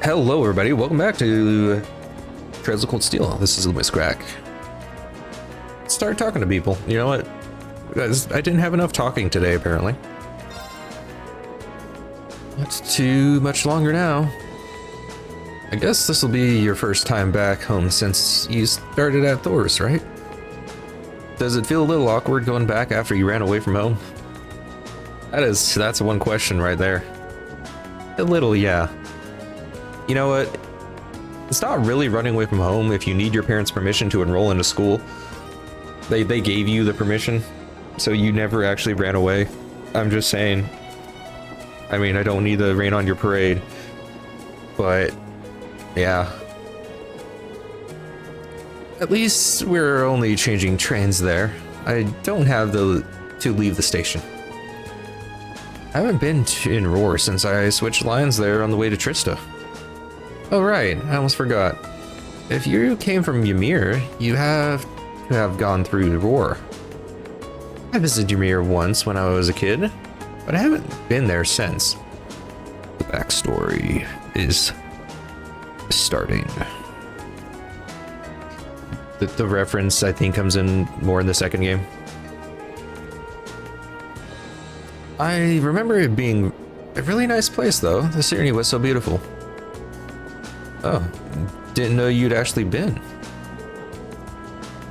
Hello, everybody. Welcome back to Trails of Cold Steel. This is Lewis Crack. Start talking to people. You know what? Guys, I didn't have enough talking today, apparently. It's too much longer now. I guess this will be your first time back home since you started at Thor's, right? Does it feel a little awkward going back after you ran away from home? That's one question right there. A little, yeah. You know what? It's not really running away from home if you need your parents' permission to enroll into school. They gave you the permission, so you never actually ran away. I'm just saying. I mean, I don't need to rain on your parade, but yeah. At least we're only changing trains there. I don't have to leave the station. I haven't been in Roar since I switched lines there on the way to Trista. Oh right, I almost forgot. If you came from Ymir, you have to have gone through Roar. I visited Ymir once when I was a kid, but I haven't been there since. The backstory is starting. The reference, I think, comes in more in the second game. I remember it being a really nice place, though. The scenery was so beautiful. Oh, didn't know you'd actually been.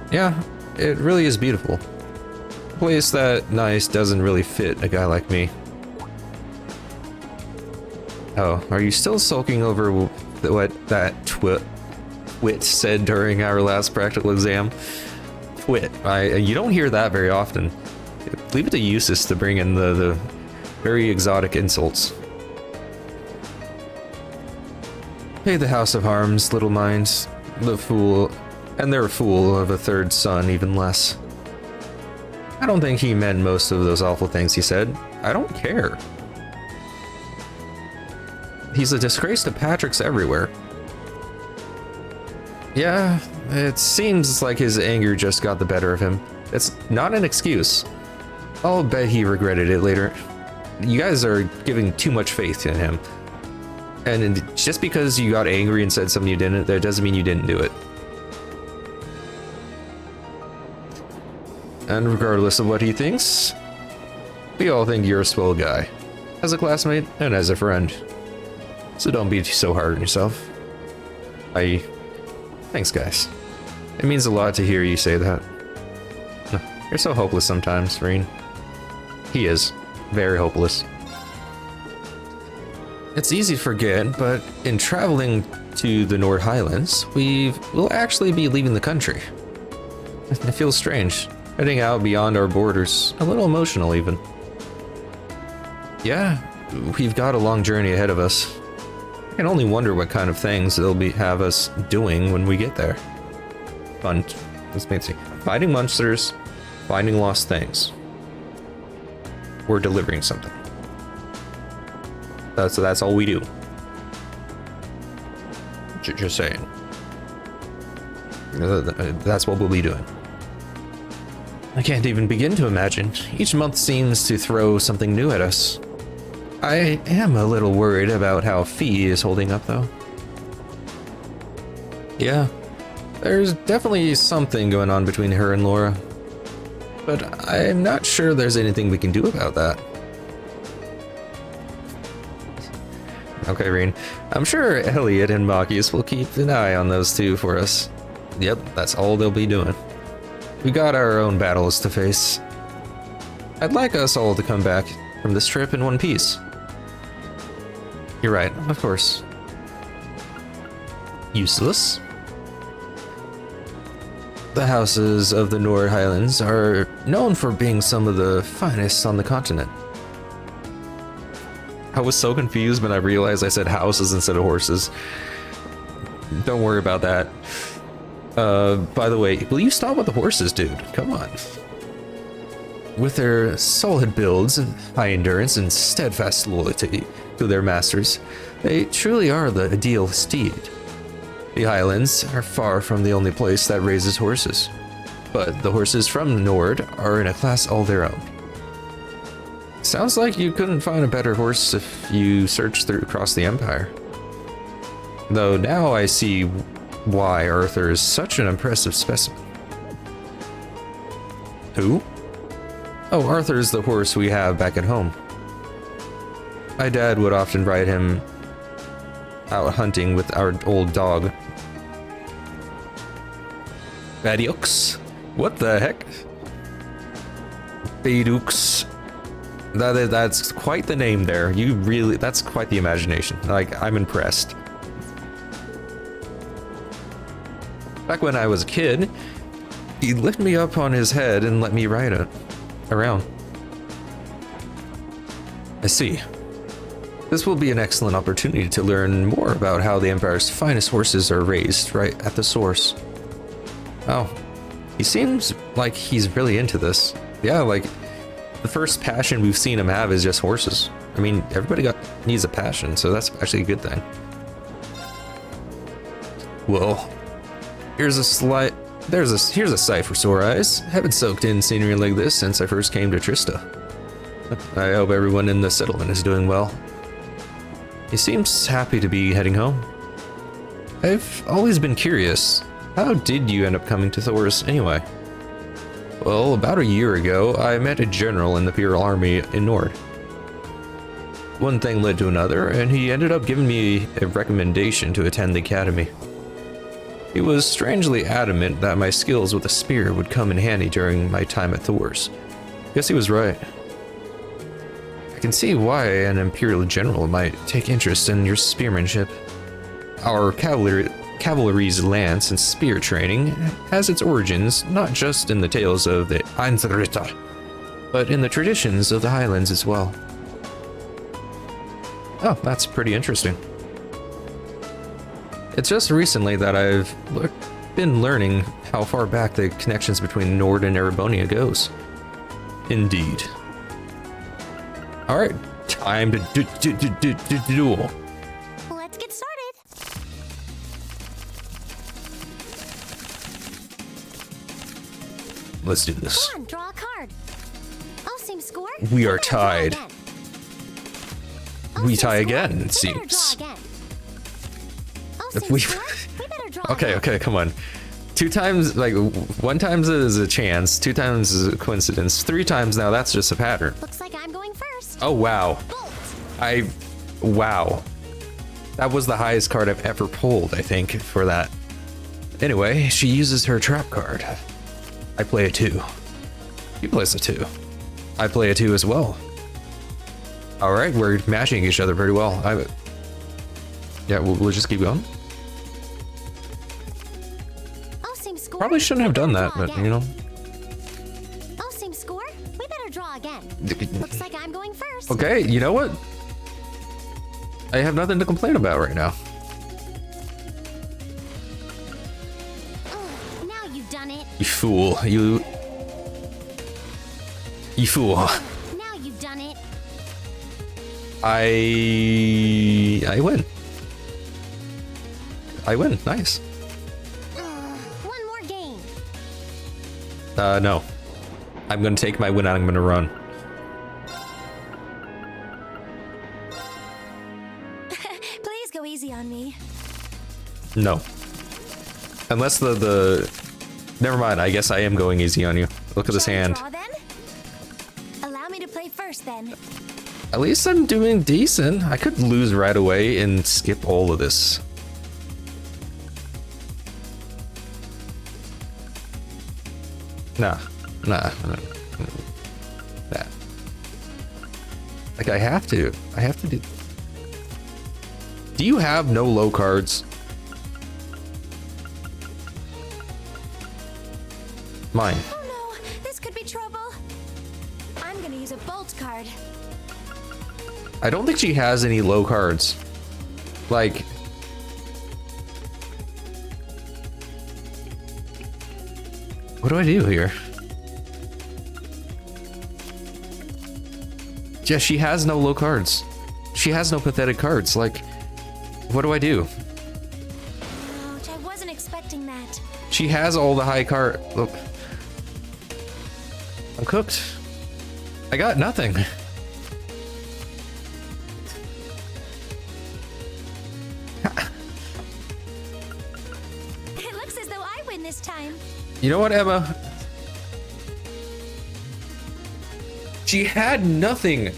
Yeah, it really is beautiful. A place that nice doesn't really fit a guy like me. Oh, are you still sulking over what that twit said during our last practical exam? Twit. You don't hear that very often. Leave it to Eustace to bring in the very exotic insults. Pay the House of Harms little mind, the fool, and their fool of a third son even less. I don't think he meant most of those awful things he said. I don't care. He's a disgrace to Patrick's everywhere. Yeah, it seems like his anger just got the better of him. It's not an excuse. I'll bet he regretted it later. You guys are giving too much faith in him. And just because you got angry and said something you didn't, that doesn't mean you didn't do it. And regardless of what he thinks, we all think you're a swell guy. As a classmate and as a friend. So don't be so hard on yourself. Thanks, guys. It means a lot to hear you say that. You're so hopeless sometimes, Reen. He is. Very hopeless. It's easy to forget, but in traveling to the Nord Highlands, we'll actually be leaving the country. It feels strange, heading out beyond our borders, a little emotional even. Yeah, we've got a long journey ahead of us. I can only wonder what kind of things they'll have us doing when we get there. Fighting monsters, finding lost things. We're delivering something. So that's all we do. Just saying. That's what we'll be doing. I can't even begin to imagine. Each month seems to throw something new at us. I am a little worried about how Fee is holding up, though. Yeah, there's definitely something going on between her and Laura. But I'm not sure there's anything we can do about that. Okay, Reen. I'm sure Elliot and Machias will keep an eye on those two for us. Yep, that's all they'll be doing. We got our own battles to face. I'd like us all to come back from this trip in one piece. You're right, of course. Useless? The houses of the Nord Highlands are known for being some of the finest on the continent. I was so confused when I realized I said houses instead of horses. Don't worry about that. By the way, will you stop with the horses, dude? Come on. With their solid builds, high endurance, and steadfast loyalty to their masters, they truly are the ideal steed. The Highlands are far from the only place that raises horses, but the horses from the Nord are in a class all their own. Sounds like you couldn't find a better horse if you searched across the Empire. Though now I see why Arthur is such an impressive specimen. Who? Oh, Arthur is the horse we have back at home. My dad would often ride him out hunting with our old dog. Badux? What the heck? Badux. That's quite the name there. That's quite the imagination. Like, I'm impressed. Back when I was a kid, he'd lift me up on his head and let me ride it around. I see. This will be an excellent opportunity to learn more about how the Empire's finest horses are raised right at the source. Oh, he seems like he's really into this. Yeah, like, the first passion we've seen him have is just horses. I mean, everybody needs a passion, so that's actually a good thing. Well, here's a sight for sore eyes. Haven't soaked in scenery like this since I first came to Trista. I hope everyone in the settlement is doing well. He seems happy to be heading home. I've always been curious. How did you end up coming to Thoris anyway? Well, about a year ago, I met a general in the Imperial Army in Nord. One thing led to another, and he ended up giving me a recommendation to attend the academy. He was strangely adamant that my skills with a spear would come in handy during my time at Thoris. Guess he was right. I can see why an Imperial general might take interest in your spearmanship. Our cavalry's lance and spear training has its origins not just in the tales of the Einzelritter, but in the traditions of the Highlands as well. Oh, that's pretty interesting. It's just recently that I've been learning how far back the connections between Nord and Erebonia goes. Indeed. Alright, time to duel. Let's get started. Let's do this. Come on, draw a card. Same score. We are tied. We tie same again, score. it seems. If we- we better draw Okay, again. okay, come on. 2 times, like, 1 time is a chance, 2 times is a coincidence, 3 times now, that's just a pattern. Looks like I'm going first. Oh, wow. Bolt. Wow. That was the highest card I've ever pulled, I think, for that. Anyway, she uses her trap card. I play a 2. She plays a 2. I play a 2 as well. Alright, we're matching each other pretty well. Yeah, we'll just keep going. Same score. Probably shouldn't have done that, Draw but, again. you know. Same score. We better draw again. Looks like I'm going first. Okay, you know what? I have nothing to complain about right now. Now you've done it. You fool. You fool. Now you've done it. I win. I win. Nice. One more game. No. I'm gonna take my win out. I'm gonna run. Please go easy on me. No. Unless the never mind. I guess I am going easy on you. Look at this Shall I hand. draw then? Allow me to play first then. At least I'm doing decent. I could lose right away and skip all of this. Nah. Like, I have to do. Do you have no low cards? Mine. Oh no, this could be trouble. I'm gonna use a bolt card. I don't think she has any low cards. Like, what do I do here? Yeah, she has no low cards. She has no pathetic cards. Like, what do I do? Ouch, I wasn't expecting that. She has all the high card. Look, I'm cooked. I got nothing. this time. You know what, Emma? She had nothing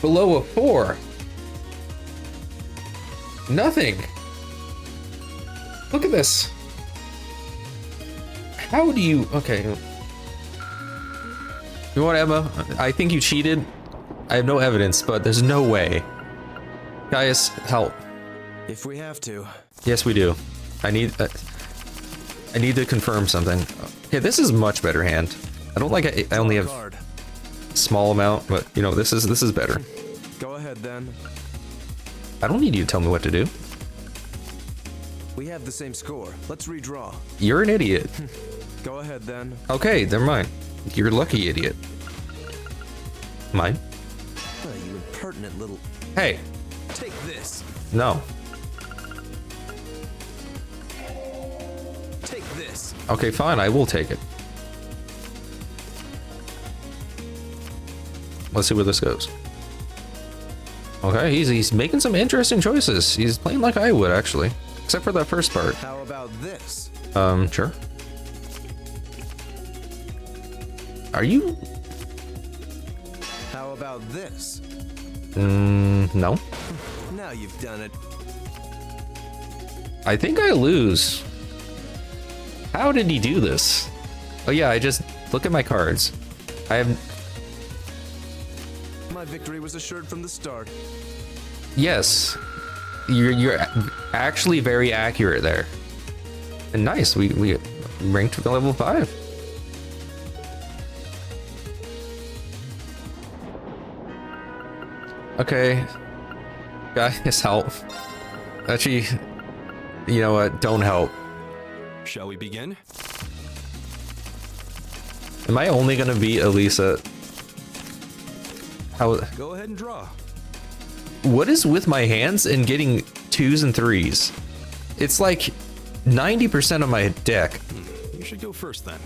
below a 4. Nothing. Look at this. How do you... Okay. You know what, Emma? I think you cheated. I have no evidence, but there's no way. Guys, help. If we have to. Yes, we do. I need to confirm something. Okay, this is much better hand. I don't like I only have Card. small amount, but you know, this is better. Go ahead then. I don't need you to tell me what to do. We have the same score. Let's redraw. You're an idiot. Go ahead then. Okay, never mind. You're a lucky idiot. Mine? Oh, you impertinent little. Hey, Take this. no. Take this. Okay, fine, I will take it. Let's see where this goes. Okay, he's making some interesting choices. He's playing like I would, actually. Except for that first part. How about this? Sure. Are you... How about this? No. Now you've done it. I think I lose. How did he do this? Oh yeah, I just... Look at my cards. I have... My victory was assured from the start. Yes. You're actually very accurate there. And nice, we ranked to level 5. Okay. Guys, help. Actually, you know what? Don't help. Shall we begin? Am I only gonna beat Elisa? How... Go ahead and draw. What is with my hands and getting 2s and 3s? It's like 90% of my deck. You should go first then.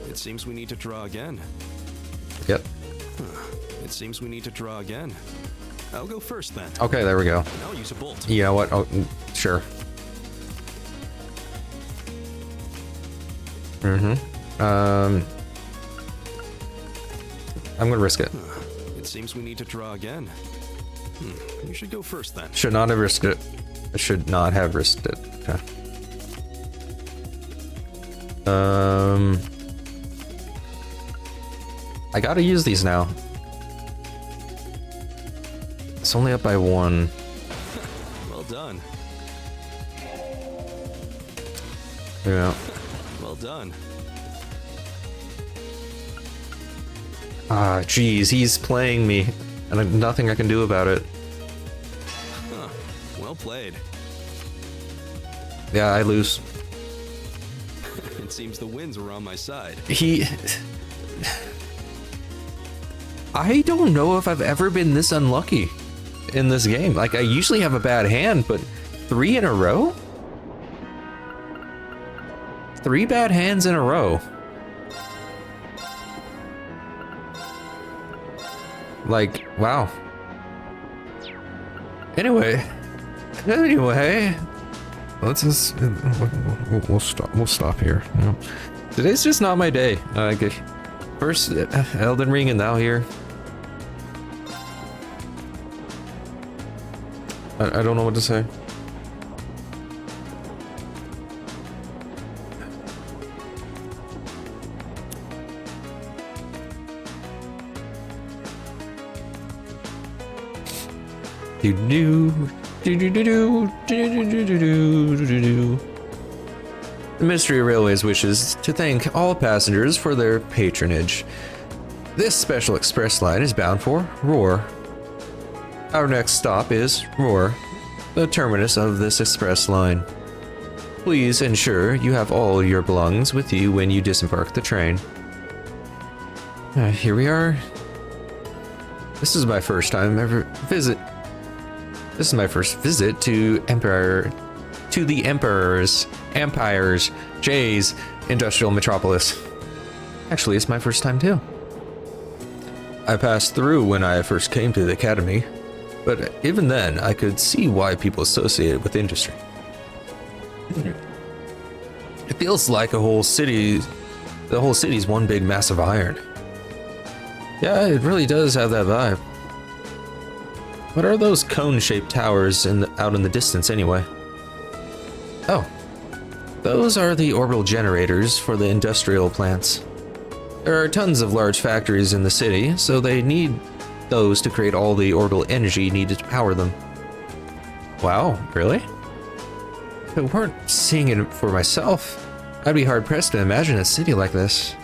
It seems we need to draw again. Yep. It seems we need to draw again. I'll go first then. Okay, there we go. I'll use a bolt. You know what? Oh, sure. I'm gonna risk it. It seems we need to draw again. You should go first then. Should not have risked it. I should not have risked it. Okay. I gotta use these now. It's only up by 1. Well done. Yeah. Well done. Ah, geez, he's playing me, and nothing I can do about it. Huh. Well played. Yeah, I lose. It seems the winds were on my side. I don't know if I've ever been this unlucky in this game. Like, I usually have a bad hand, but 3 in a row? 3 bad hands in a row. Like, wow. Anyway, let's just we'll stop here. You know. Today's just not my day. First Elden Ring, and now here. I don't know what to say. The Ministry of Railways wishes to thank all passengers for their patronage. This special express line is bound for Roar. Our next stop is Roar, the terminus of this express line. Please ensure you have all your belongings with you when you disembark the train. Here we are. This is my first time ever visit. This is my first visit to the Empire's Jay's industrial metropolis. Actually, it's my first time too. I passed through when I first came to the academy, but even then, I could see why people associate it with industry. It feels like the whole city's one big mass of iron. Yeah, it really does have that vibe. What are those cone-shaped towers out in the distance anyway? Oh, those are the orbital generators for the industrial plants. There are tons of large factories in the city, so they need those to create all the orbital energy needed to power them. Wow, really? If I weren't seeing it for myself, I'd be hard-pressed to imagine a city like this.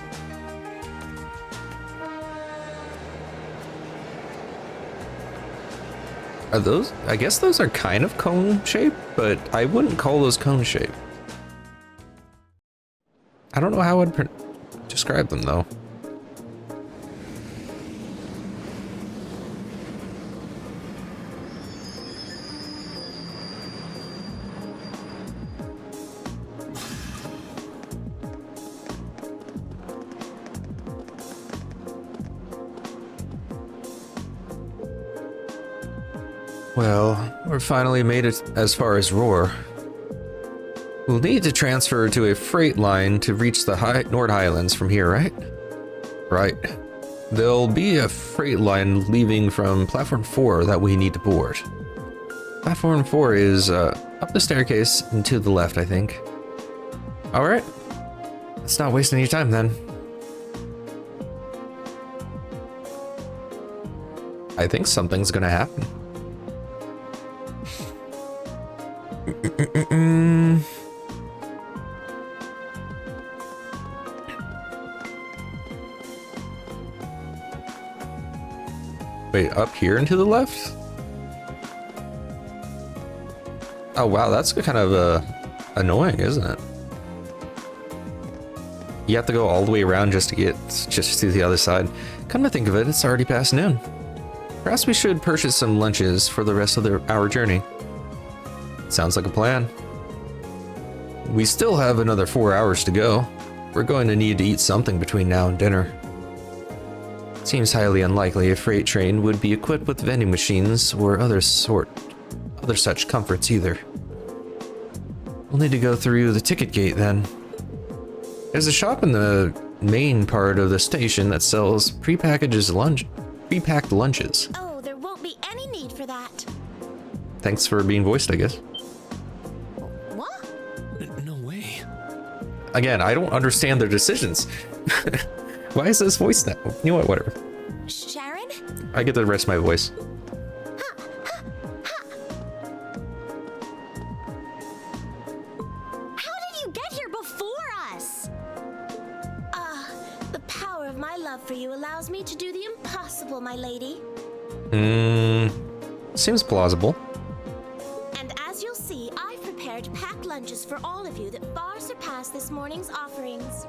Are those? I guess those are kind of cone-shaped, but I wouldn't call those cone-shaped. I don't know how I'd describe them, though. Well, we're finally made it as far as Roar. We'll need to transfer to a freight line to reach the Nord Highlands from here, right? Right. There'll be a freight line leaving from Platform 4 that we need to board. Platform 4 is up the staircase and to the left, I think. Alright. Let's not waste any time then. I think something's gonna happen. Wait, up here and to the left? Oh wow, that's kind of annoying, isn't it? You have to go all the way around just to get just to the other side. Come to think of it, it's already past noon. Perhaps we should purchase some lunches for the rest of our journey. Sounds like a plan. We still have another 4 hours to go. We're going to need to eat something between now and dinner. Seems highly unlikely a freight train would be equipped with vending machines or other such comforts either. We'll need to go through the ticket gate then. There's a shop in the main part of the station that sells prepacked lunches. Oh, there won't be any need for that. Thanks for being voiced, I guess. What? No way. Again, I don't understand their decisions. Why is this voice now? You know what, whatever. Sharon? I get the rest of my voice. How did you get here before us? The power of my love for you allows me to do the impossible, my lady. Seems plausible. And as you'll see, I've prepared packed lunches for all of you that far surpass this morning's offerings.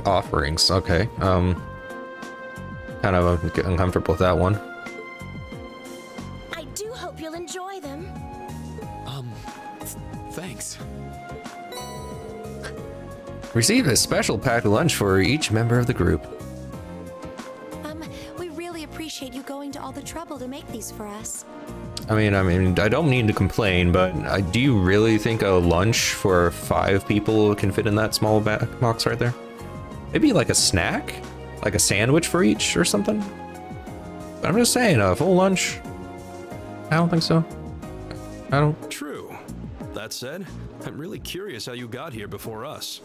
Offerings, okay. Kind of uncomfortable with that one. I do hope you'll enjoy them. Thanks. Receive a special packed lunch for each member of the group. We really appreciate you going to all the trouble to make these for us. I mean, I don't mean to complain, but do you really think a lunch for 5 people can fit in that small box right there? Maybe like a snack? Like a sandwich for each or something? But I'm just saying, a full lunch? I don't think so. I don't. True. That said, I'm really curious how you got here before us.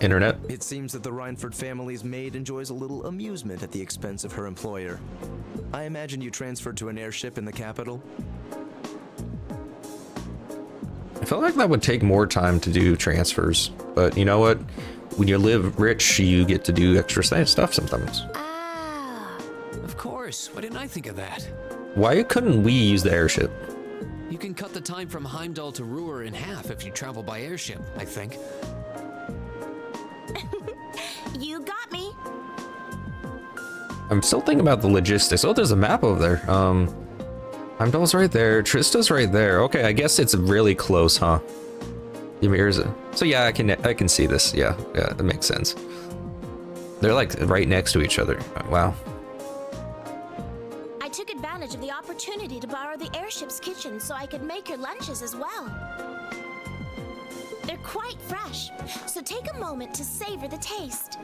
Internet. It seems that the Reinford family's maid enjoys a little amusement at the expense of her employer. I imagine you transferred to an airship in the capital? I feel like that would take more time to do transfers, but you know what? When you live rich, you get to do extra stuff sometimes. Ah. Of course. Why didn't I think of that? Why couldn't we use the airship? You can cut the time from Heimdall to Ruhr in half if you travel by airship, I think. You got me. I'm still thinking about the logistics. Oh, there's a map over there. Heimdall's right there. Trista's right there. Okay, I guess it's really close, huh? Ymir's. So yeah, I can see this. Yeah, that makes sense. They're like right next to each other. Wow. advantage of the opportunity to borrow the airship's kitchen so I could make your lunches as well. They're quite fresh, so take a moment to savor the taste.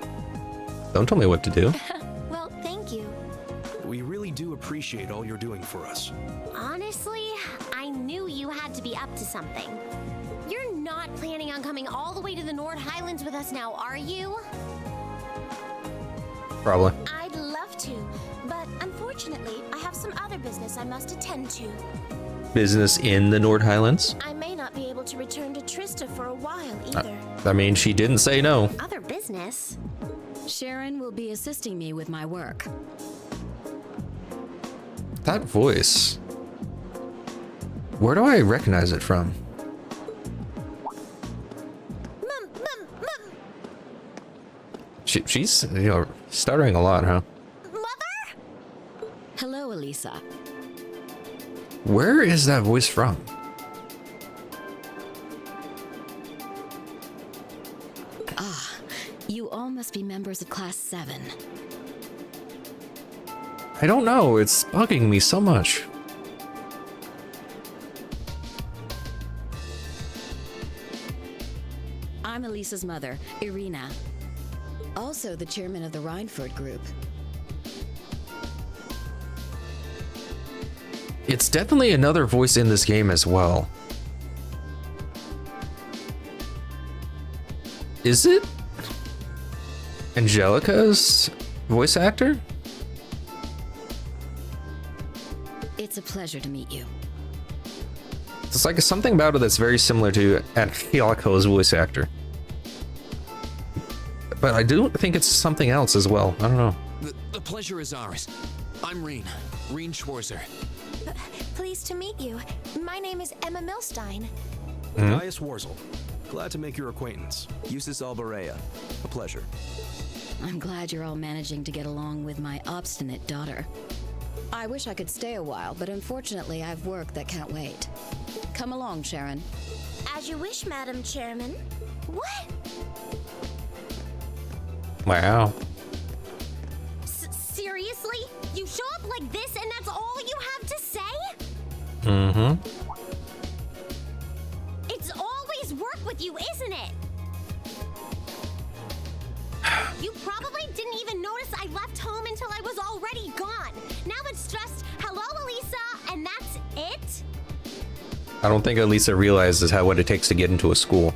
Don't tell me what to do. Well, thank you. We really do appreciate all you're doing for us. Honestly, I knew you had to be up to something. You're not planning on coming all the way to the Nord Highlands with us now, are you? Probably. I'd love to, but unfortunately, I have some other business I must attend to. Business in the Nord Highlands? I may not be able to return to Trista for a while either. I mean, she didn't say no. Other business? Sharon will be assisting me with my work. That voice. Where do I recognize it from? She's, stuttering a lot, huh? Mother? Hello, Elisa. Where is that voice from? You all must be members of Class 7. I don't know. It's bugging me so much. I'm Elisa's mother, Irina. Also the chairman of the Rhineford Group. It's definitely another voice in this game as well. Is it Angelica's voice actor? It's a pleasure to meet you. It's like something about it that's very similar to Angelica's voice actor. But I do think it's something else as well. I don't know. The pleasure is ours. I'm Reen Schwarzer. Pleased to meet you. My name is Emma Milstein. Gaius Warzel. Glad to make your acquaintance. Eustace Alborea. A pleasure. I'm glad you're all managing to get along with my obstinate daughter. I wish I could stay a while, but unfortunately I've work that can't wait. Come along, Sharon. As you wish, Madam Chairman. What? Wow. Seriously? You show up like this and that's all you have to say? Mm-hmm. It's always work with you, isn't it? You probably didn't even notice I left home until I was already gone. Now it's just, hello, Elisa, and that's it? I don't think Elisa realizes what it takes to get into a school.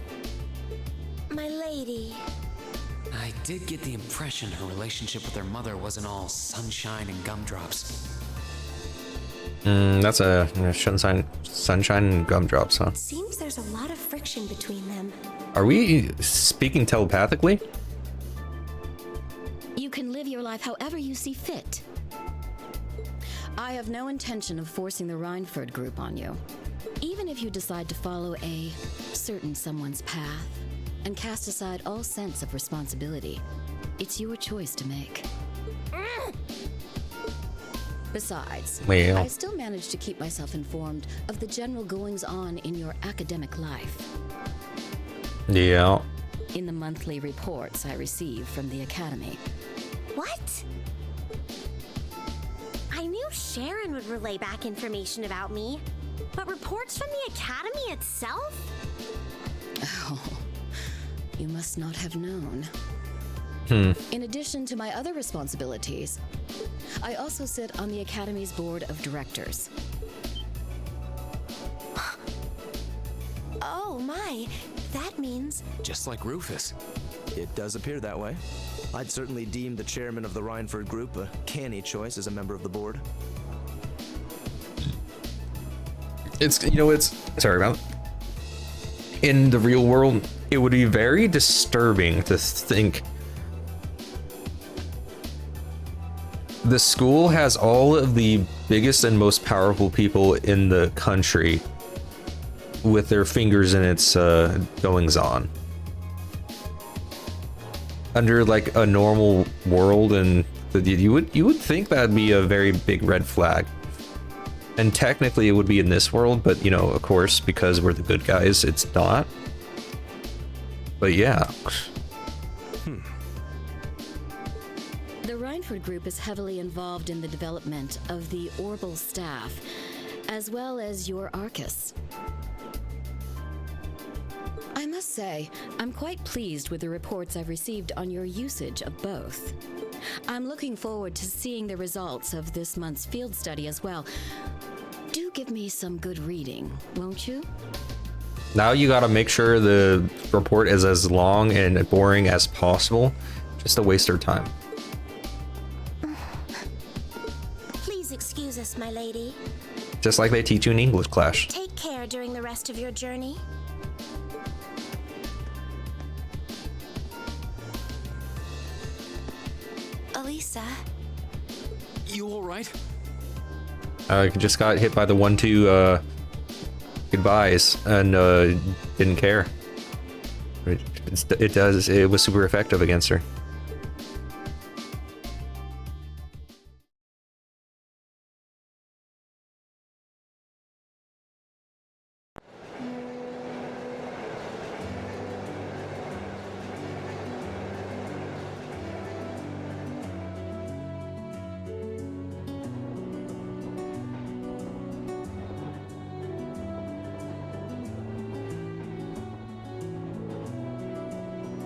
My lady. I did get the impression her relationship with her mother wasn't all sunshine and gumdrops. That's a sunshine and gumdrops, huh? Seems there's a lot of friction between them. Are we speaking telepathically? You can live your life however you see fit. I have no intention of forcing the Rhineford Group on you. Even if you decide to follow a certain someone's path and cast aside all sense of responsibility, it's your choice to make. Besides, Well. I still manage to keep myself informed of the general goings-on in your academic life. Yeah. In the monthly reports I receive from the Academy. What? I knew Sharon would relay back information about me, but reports from the Academy itself? Oh, you must not have known. In addition to my other responsibilities, I also sit on the Academy's board of directors. Oh my, that means Just like Rufus. It does appear that way. I'd certainly deem the chairman of the Rhineford Group a canny choice as a member of the board. It's sorry about it. In the real world, it would be very disturbing to think the school has all of the biggest and most powerful people in the country with their fingers in its goings on. Under like a normal world, and you would think that'd be a very big red flag. And technically it would be in this world, but of course, because we're the good guys, it's not. But yeah. The Reinford Group is heavily involved in the development of the Orbital staff, as well as your Arcus. I must say, I'm quite pleased with the reports I've received on your usage of both. I'm looking forward to seeing the results of this month's field study as well. Do give me some good reading, won't you? Now you gotta make sure the report is as long and boring as possible, just to waste her time. Please excuse us, my lady. Just like they teach you in English class. Take care during the rest of your journey. Elisa, You alright? I just got hit by the 1-2 goodbyes and didn't care. It was super effective against her.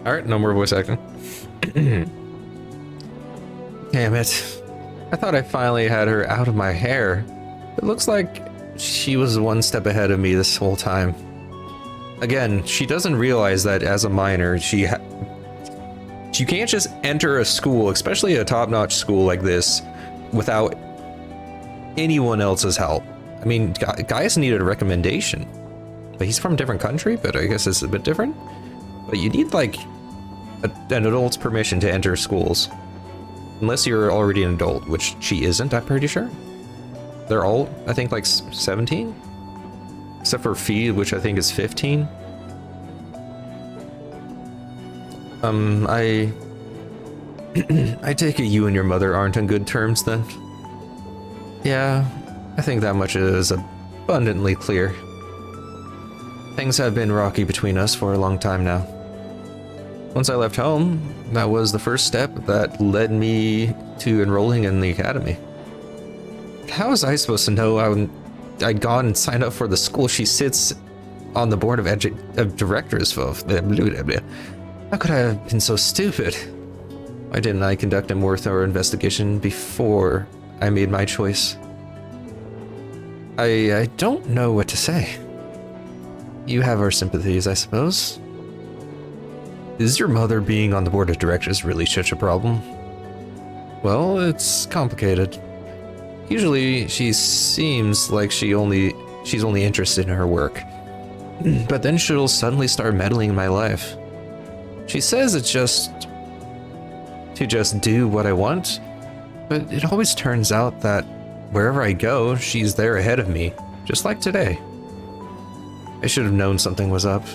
Alright, no more voice acting. Damn it. I thought I finally had her out of my hair. It looks like she was one step ahead of me this whole time. Again, she doesn't realize that as a minor, you can't just enter a school, especially a top-notch school like this, without anyone else's help. I mean, Gaius needed a recommendation. But he's from a different country, but I guess it's a bit different. But you need, like, an adult's permission to enter schools. Unless you're already an adult, which she isn't, I'm pretty sure. They're all, I think, like 17? Except for Fee, which I think is 15. I take it you and your mother aren't on good terms, then? Yeah, I think that much is abundantly clear. Things have been rocky between us for a long time now. Once I left home, that was the first step that led me to enrolling in the academy. How was I supposed to know I'd gone and signed up for the school she sits on the board of directors of? How could I have been so stupid? Why didn't I conduct a more thorough investigation before I made my choice? I don't know what to say. You have our sympathies, I suppose. Is your mother being on the board of directors really such a problem? Well, it's complicated. Usually, she seems like she's only interested in her work. But then she'll suddenly start meddling in my life. She says it's just to do what I want, but it always turns out that wherever I go, she's there ahead of me, just like today. I should have known something was up.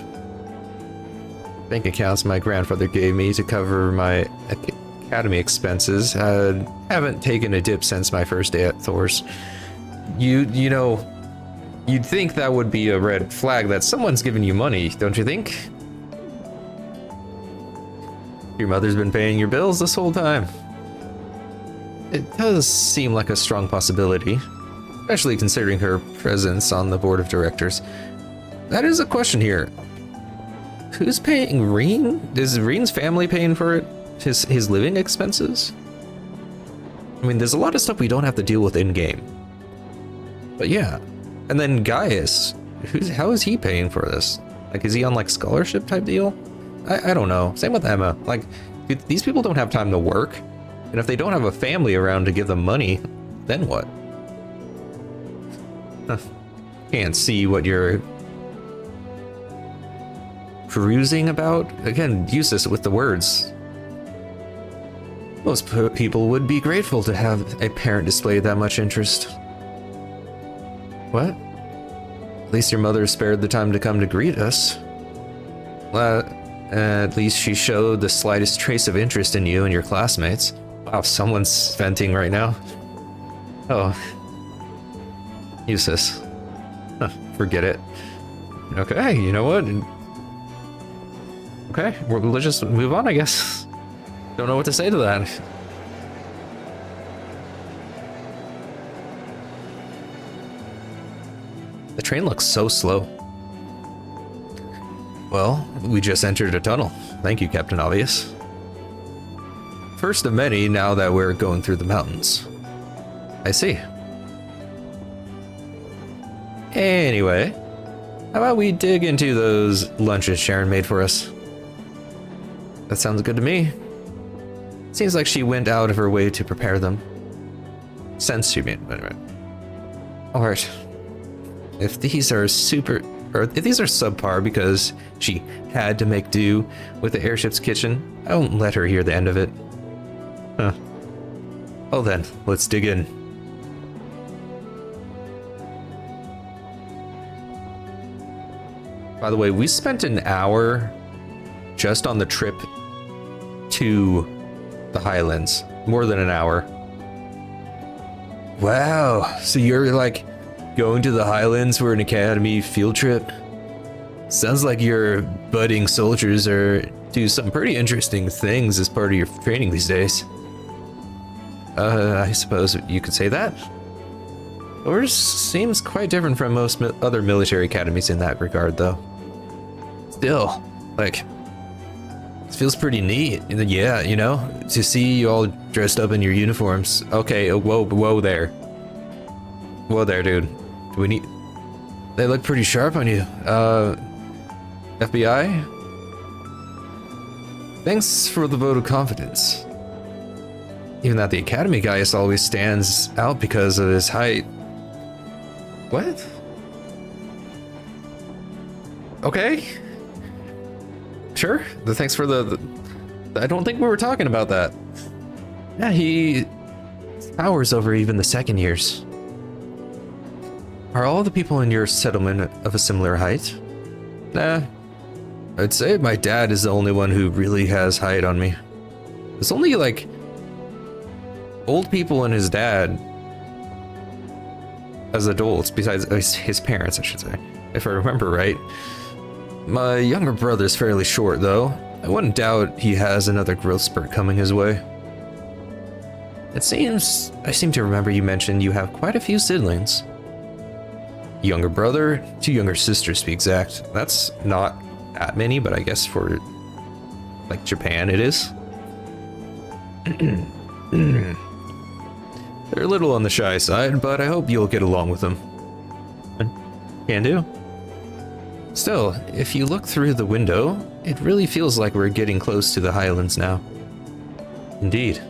Bank accounts my grandfather gave me to cover my academy expenses haven't taken a dip since my first day at Thor's. You know, you'd think that would be a red flag that someone's giving you money, don't you think? Your mother's been paying your bills this whole time. It does seem like a strong possibility, especially considering her presence on the board of directors. That is a question here. Who's paying Reen? Is Reen's family paying for it? His living expenses? I mean, there's a lot of stuff we don't have to deal with in-game. But yeah. And then Gaius, how is he paying for this? Like, is he on like scholarship type deal? I don't know. Same with Emma. Like, these people don't have time to work. And if they don't have a family around to give them money, then what? Can't see what you're perusing about. Again, use this with the words. Most people would be grateful to have a parent display that much interest. What? At least your mother spared the time to come to greet us. At least she showed the slightest trace of interest in you and your classmates. Wow, someone's venting right now. Oh. Useless. Huh, forget it. Okay, you know what? Okay, let's just move on, I guess. Don't know what to say to that. The train looks so slow. Well, we just entered a tunnel. Thank you, Captain Obvious. First of many now that we're going through the mountains. I see. Anyway, how about we dig into those lunches Sharon made for us? That sounds good to me. Seems like she went out of her way to prepare them. Since she made anyway. Alright. If these are if these are subpar because she had to make do with the airship's kitchen, I won't let her hear the end of it. Huh. Well then, let's dig in. By the way, we spent an hour just on the trip to the Highlands. More than an hour. Wow, so you're like going to the Highlands for an academy field trip? Sounds like your budding soldiers are do some pretty interesting things as part of your training these days. I suppose you could say that. Ours seems quite different from most other military academies in that regard, though. Still, like, it feels pretty neat. Yeah, you know, to see you all dressed up in your uniforms. Okay, whoa there. Whoa there, dude. Do we need... They look pretty sharp on you. FBI? Thanks for the vote of confidence. Even that the Academy guy always stands out because of his height. What? Okay. Sure. Thanks for the I don't think we were talking about that. Yeah, he towers over even the second years. Are all the people in your settlement of a similar height? Nah. I'd say my dad is the only one who really has height on me. It's only like old people and his dad as adults, besides his parents, I should say, if I remember right. My younger brother's fairly short, though. I wouldn't doubt he has another growth spurt coming his way. I seem to remember you mentioned you have quite a few siblings. Younger brother, 2 younger sisters to be exact. That's not that many, but I guess for like Japan it is. They're a little on the shy side, but I hope you'll get along with them. Can do. Still, if you look through the window, it really feels like we're getting close to the Highlands now. Indeed.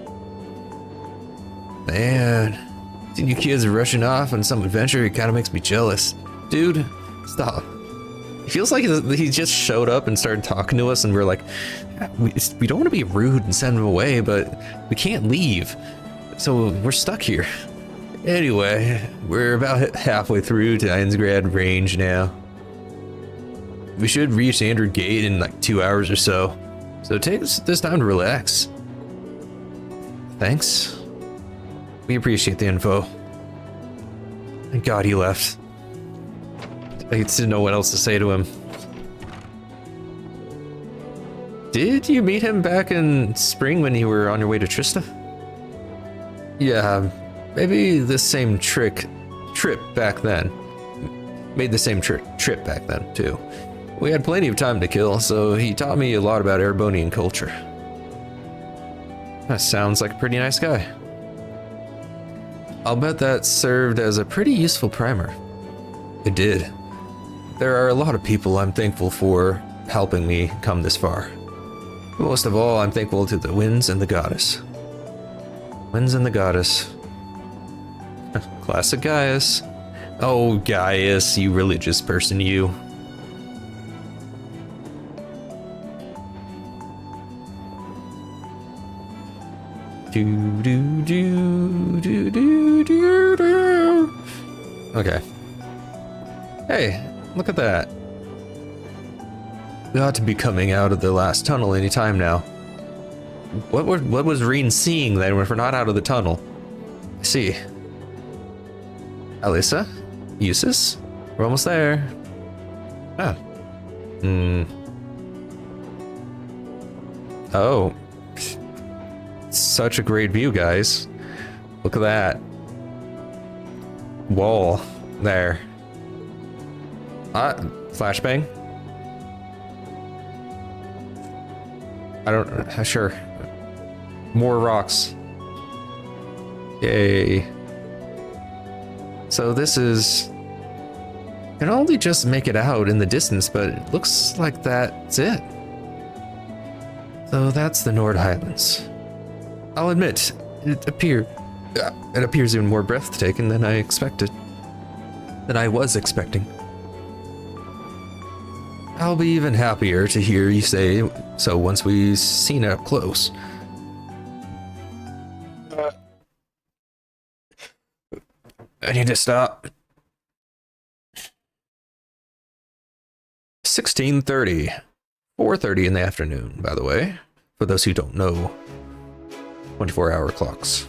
Man, seeing you kids rushing off on some adventure, it kind of makes me jealous. Dude, stop. It feels like he just showed up and started talking to us and we're like, we don't want to be rude and send him away, but we can't leave. So we're stuck here. Anyway, we're about halfway through to Ainsgrad range now. We should reach Andrew Gate in like 2 hours or so. So take this time to relax. Thanks. We appreciate the info. Thank God he left. I didn't know what else to say to him. Did you meet him back in spring when you were on your way to Trista? Yeah, maybe the same trip back then. Made the same trip back then, too. We had plenty of time to kill, so he taught me a lot about Erebonian culture. That sounds like a pretty nice guy. I'll bet that served as a pretty useful primer. It did. There are a lot of people I'm thankful for helping me come this far. Most of all, I'm thankful to the winds and the goddess. Winds and the goddess. Classic Gaius. Oh, Gaius, you religious person, you. Okay. Hey, look at that. We ought to be coming out of the last tunnel any time now. What was Reen seeing then if we're not out of the tunnel? I see. Alyssa? Eustace? We're almost there. Ah. Oh. Such a great view, guys. Look at that. Wall there. Flashbang? I don't... Sure. More rocks. Yay. So this is... Can only just make it out in the distance, but it looks like that's it. So that's the Nord Highlands. I'll admit, it appears even more breathtaking than I expected. Than I was expecting. I'll be even happier to hear you say so once we've seen it up close. I need to stop. 16:30. 4:30 in the afternoon, by the way. For those who don't know. 24-hour clocks.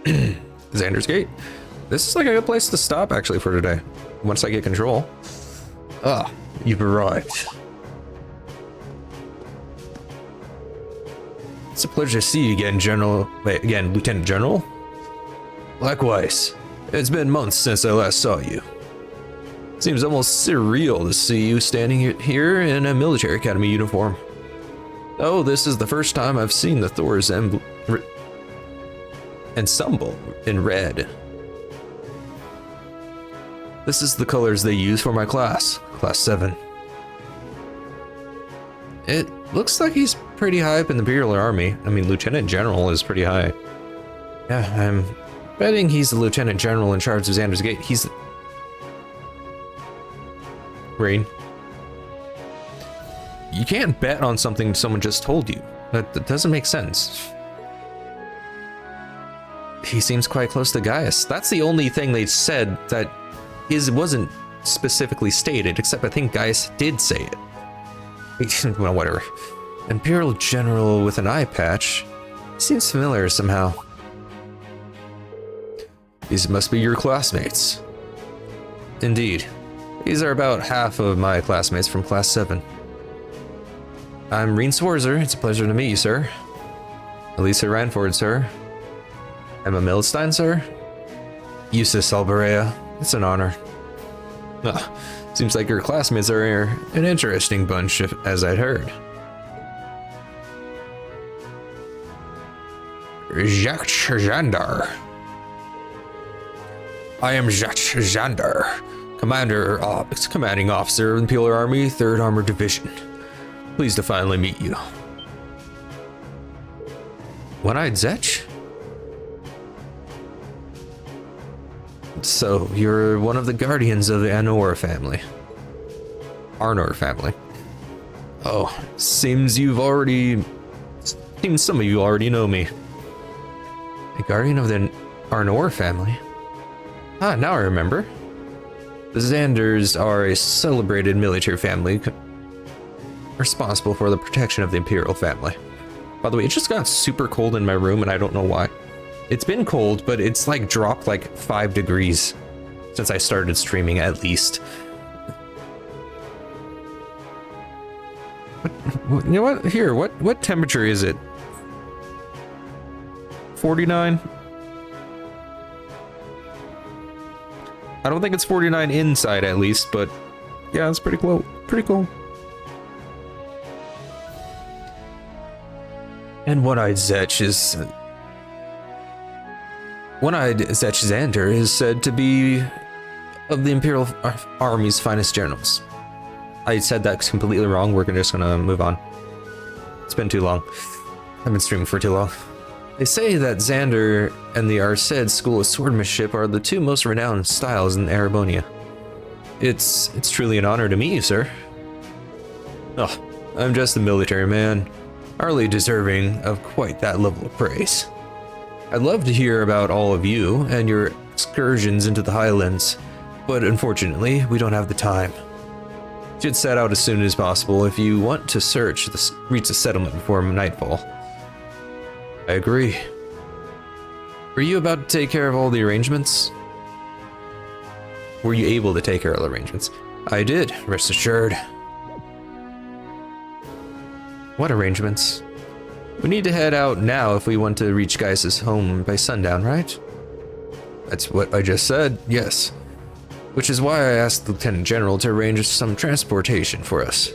Xander's Gate. This is like a good place to stop, actually, for today. Once I get control. Ah, you've arrived. It's a pleasure to see you again, Lieutenant General. Likewise. It's been months since I last saw you. Seems almost surreal to see you standing here in a military academy uniform. Oh, this is the first time I've seen the Thor's ensemble in red. This is the colors they use for my class, Class 7. It looks like he's pretty high up in the Imperial Army. I mean, Lieutenant General is pretty high. Yeah, I'm betting he's the Lieutenant General in charge of Xander's Gate. He's... Rain. You can't bet on something someone just told you. That doesn't make sense. He seems quite close to Gaius. That's the only thing they said that wasn't specifically stated, except I think Gaius did say it. Well, whatever. Imperial General with an eye patch. Seems familiar somehow. These must be your classmates. Indeed. These are about half of my classmates from Class 7. I'm Reen Swarzer. It's a pleasure to meet you, sir. Elisa Ranford, sir. Emma Milstein, sir. Eustace Alberea. It's an honor. Seems like your classmates are an interesting bunch, as I'd heard. Jacques Jandar. I am Jacques Jandar, commanding officer of the Imperial Army, 3rd Armored Division. Pleased to finally meet you. One-Eyed Zetch? So, you're one of the guardians of the Arnor family. Oh, seems some of you already know me. A guardian of the Arnor family? Ah, now I remember. The Xanders are a celebrated military family responsible for the protection of the Imperial family. By the way, it just got super cold in my room and I don't know why. It's been cold, but it's like dropped like 5 degrees since I started streaming, at least. You know what? Here, what temperature is it? 49? I don't think it's 49 inside, at least, but yeah, it's pretty cool. Pretty cool. And One-Eyed Zetch Xander is said to be of the Imperial Army's finest generals. I said that completely wrong. We're just gonna move on. It's been too long. I've been streaming for too long. They say that Xander and the Arsed School of Swordsmanship are the 2 most renowned styles in Arabonia. It's truly an honor to meet you, sir. Oh, I'm just a military man, hardly deserving of quite that level of praise. I'd love to hear about all of you and your excursions into the Highlands, but unfortunately, we don't have the time. Should set out as soon as possible if you want to reach the settlement before nightfall. I agree. Were you about to take care of all the arrangements? Were you able to take care of the arrangements? I did, rest assured. What arrangements? We need to head out now if we want to reach Geis's home by sundown, right? That's what I just said, yes. Which is why I asked the Lieutenant General to arrange some transportation for us.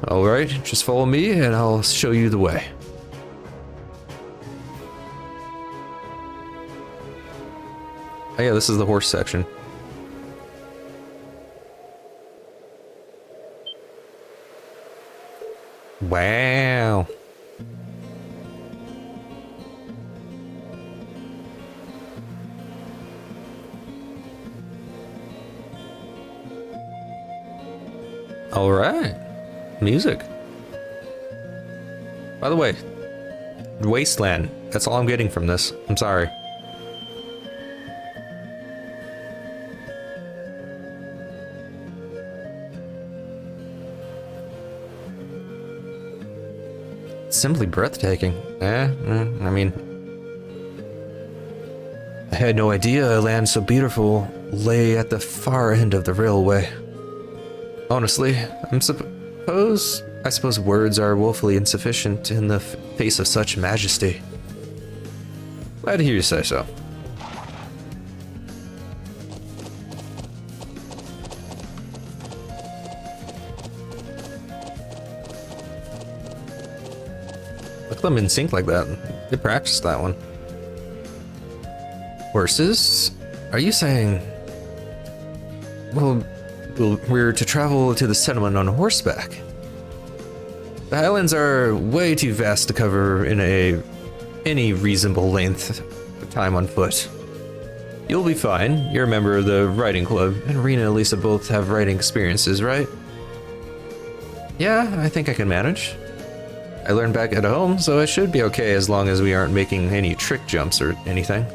Alright, just follow me and I'll show you the way. Oh yeah, this is the horse section. Wow. All right. Music. By the way, Wasteland. That's all I'm getting from this. I'm sorry. Simply breathtaking. I mean, I had no idea a land so beautiful lay at the far end of the railway. Honestly, I suppose words are woefully insufficient in the face of such majesty. Glad to hear you say so. Look at them in sync like that. They practiced that one. Horses? Are you saying... Well, we're to travel to the settlement on horseback. The Highlands are way too vast to cover in any reasonable length of time on foot. You'll be fine. You're a member of the riding club, and Rena and Lisa both have riding experiences, right? Yeah, I think I can manage. I learned back at home, so I should be okay as long as we aren't making any trick jumps or anything.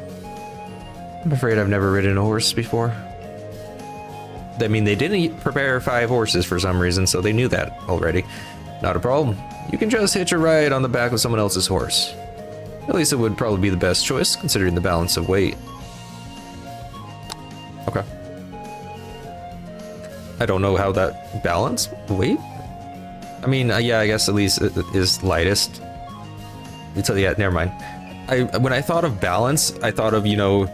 I'm afraid I've never ridden a horse before. I mean, they didn't prepare 5 horses for some reason, so they knew that already. Not a problem. You can just hitch a ride on the back of someone else's horse. At least it would probably be the best choice, considering the balance of weight. Okay. I don't know how that balance weight? I mean, yeah, I guess at least it is lightest. Yeah, never mind. When I thought of balance, I thought of, you know,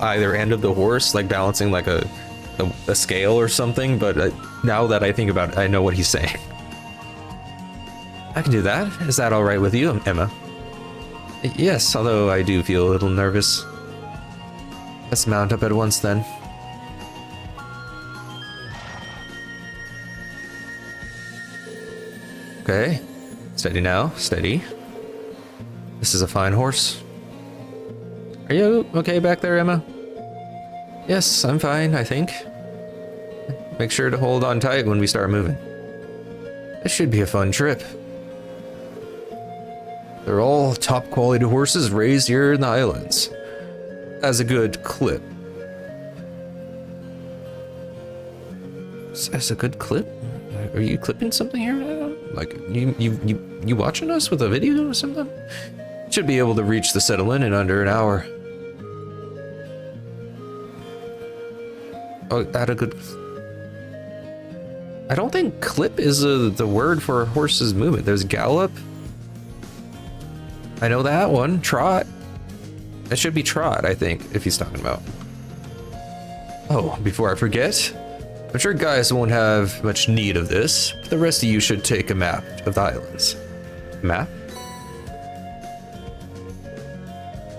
either end of the horse, like balancing like a scale or something, but now that I think about it, I know what he's saying. I can do that. Is that all right with you, Emma? Yes, although I do feel a little nervous. Let's mount up at once then. Okay, steady now, steady. This is a fine horse. Are you okay back there, Emma? Yes, I'm fine, I think. Make sure to hold on tight when we start moving. This should be a fun trip. They're all top quality horses raised here in the islands. As a good clip. As a good clip? Are you clipping something here? Like, you watching us with a video or something? Should be able to reach the settlement in under an hour. Oh, at a good... I don't think clip is the word for a horse's movement. There's gallop. I know that one. Trot. It should be trot, I think, if he's talking about. Oh, before I forget, I'm sure guys won't have much need of this, but the rest of you should take a map of the islands. Map?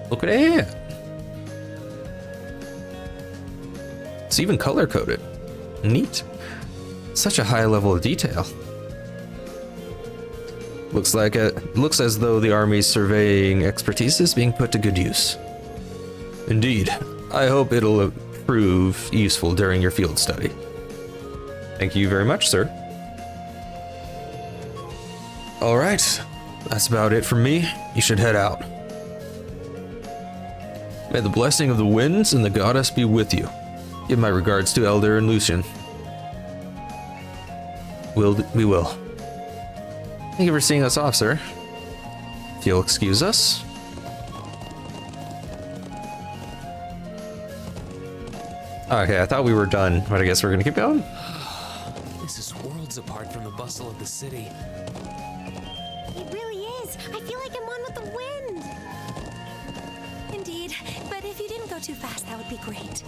Look at it. It's even color-coded. Neat. Such a high level of detail. Looks as though the Army's surveying expertise is being put to good use. Indeed. I hope it'll prove useful during your field study. Thank you very much, sir. All right. That's about it from me. You should head out. May the blessing of the winds and the goddess be with you. Give my regards to Elder and Lucian. We will. Thank you for seeing us off, sir. If you'll excuse us. Okay, I thought we were done, but I guess we're gonna keep going. This is worlds apart from the bustle of the city. I feel like I'm one with the wind. Indeed, but if you didn't go too fast, that would be great.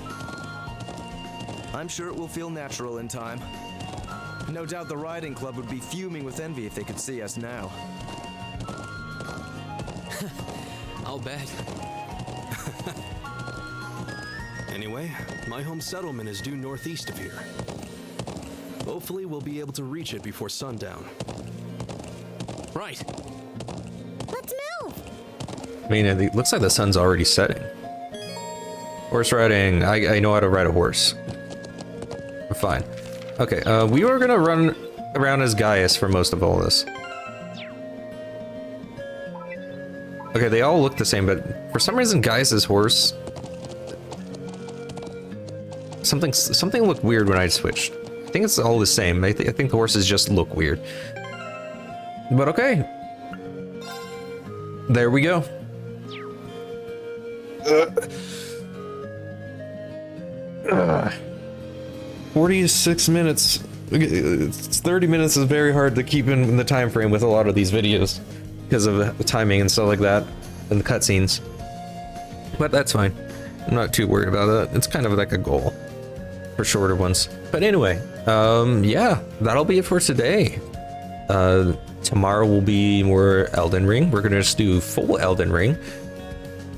I'm sure it will feel natural in time. No doubt the riding club would be fuming with envy if they could see us now. I'll bet. Anyway, my home settlement is due northeast of here. Hopefully we'll be able to reach it before sundown. Right. Let's move. I mean, it looks like the sun's already setting. Horse riding. I know how to ride a horse. Fine. Okay, we were gonna run around as Gaius for most of all this. Okay, they all look the same, but for some reason Gaius's horse... Something looked weird when I switched. I think it's all the same. I think the horses just look weird. But okay. There we go. 46 minutes. It's 30 minutes is very hard to keep in the time frame with a lot of these videos because of the timing and stuff like that and the cutscenes. But that's fine. I'm not too worried about that. It's kind of like a goal for shorter ones. But anyway, yeah, that'll be it for today. Tomorrow will be more Elden Ring. We're gonna just do full Elden Ring.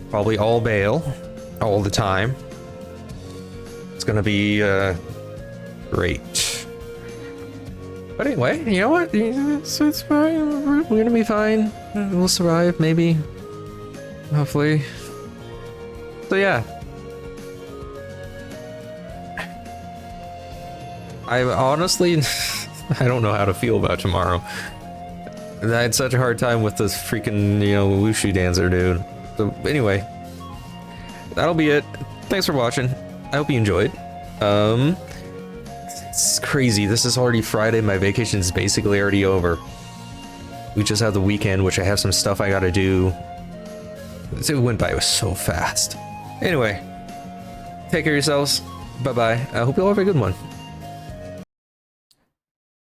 Probably all Baal, all the time. It's gonna be great. But anyway, you know what? It's fine. We're gonna be fine. We'll survive, maybe. Hopefully. So yeah. I honestly, I don't know how to feel about tomorrow. I had such a hard time with this freaking, Wushu dancer, dude. So anyway, that'll be it. Thanks for watching. I hope you enjoyed. It's crazy. This is already Friday. My vacation is basically already over. We just have the weekend, which I have some stuff I gotta do. It went by so fast. Anyway, take care of yourselves. Bye-bye. I hope you all have a good one.